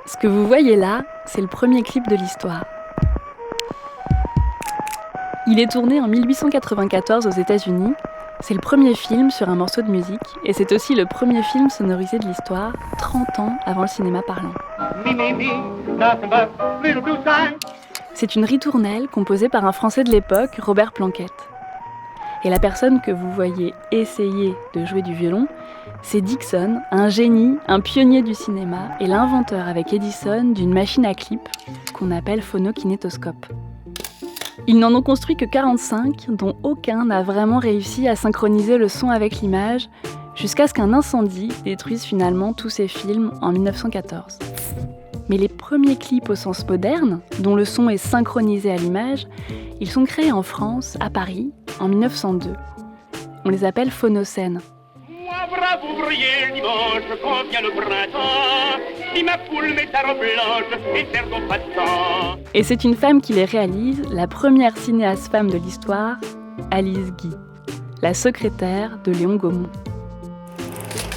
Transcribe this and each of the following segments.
Ce que vous voyez là, c'est le premier clip de l'histoire. Il est tourné en 1894 aux États-Unis. C'est le premier film sur un morceau de musique et c'est aussi le premier film sonorisé de l'histoire, 30 ans avant le cinéma parlant. C'est une ritournelle composée par un Français de l'époque, Robert Planquette. Et la personne que vous voyez essayer de jouer du violon, c'est Dickson, un génie, un pionnier du cinéma et l'inventeur avec Edison d'une machine à clip qu'on appelle phonokinétoscope. Ils n'en ont construit que 45, dont aucun n'a vraiment réussi à synchroniser le son avec l'image, jusqu'à ce qu'un incendie détruise finalement tous ces films en 1914. Mais les premiers clips au sens moderne, dont le son est synchronisé à l'image, ils sont créés en France, à Paris, en 1902. On les appelle phonocènes. Moi, brave ouvrier, le dimanche, quand vient le printemps, si ma poule met sa robe blanche et sert au passant. Et c'est une femme qui les réalise, la première cinéaste femme de l'histoire, Alice Guy, la secrétaire de Léon Gaumont.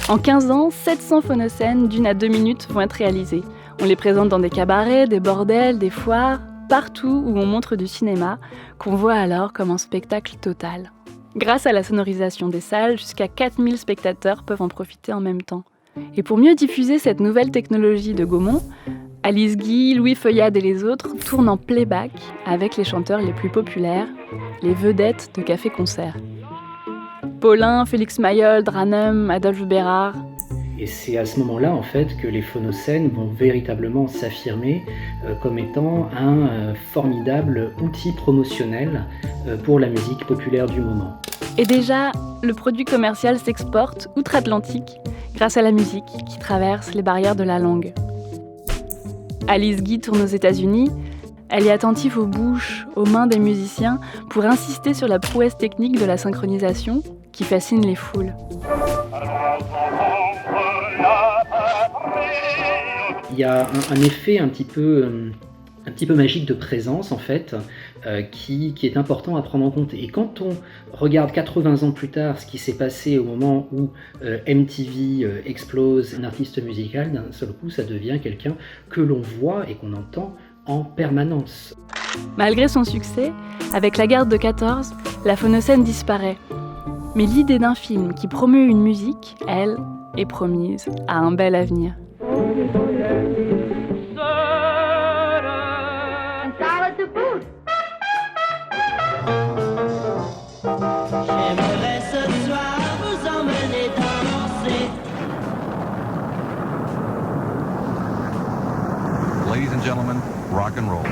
En 15 ans, 700 phonocènes d'1 à 2 minutes vont être réalisées. On les présente dans des cabarets, des bordels, des foires, partout où on montre du cinéma, qu'on voit alors comme un spectacle total. Grâce à la sonorisation des salles, jusqu'à 4000 spectateurs peuvent en profiter en même temps. Et pour mieux diffuser cette nouvelle technologie de Gaumont, Alice Guy, Louis Feuillade et les autres tournent en playback avec les chanteurs les plus populaires, les vedettes de café-concert. Paulin, Félix Mayol, Dranem, Adolphe Bérard. Et c'est à ce moment-là, en fait, que les phonocènes vont véritablement s'affirmer comme étant un formidable outil promotionnel pour la musique populaire du moment. Et déjà, le produit commercial s'exporte outre-Atlantique grâce à la musique qui traverse les barrières de la langue. Alice Guy tourne aux États-Unis. Elle est attentive aux bouches, aux mains des musiciens pour insister sur la prouesse technique de la synchronisation qui fascine les foules. Il y a un effet un petit peu magique de présence, en fait, qui est important à prendre en compte. Et quand on regarde 80 ans plus tard ce qui s'est passé au moment où MTV explose un artiste musical, d'un seul coup, ça devient quelqu'un que l'on voit et qu'on entend en permanence. Malgré son succès, avec La Garde de 14, la phonocène disparaît. Mais l'idée d'un film qui promeut une musique, elle, est promise à un bel avenir. J'aimerais ce soir vous emmener danser. Ladies and gentlemen, rock and roll.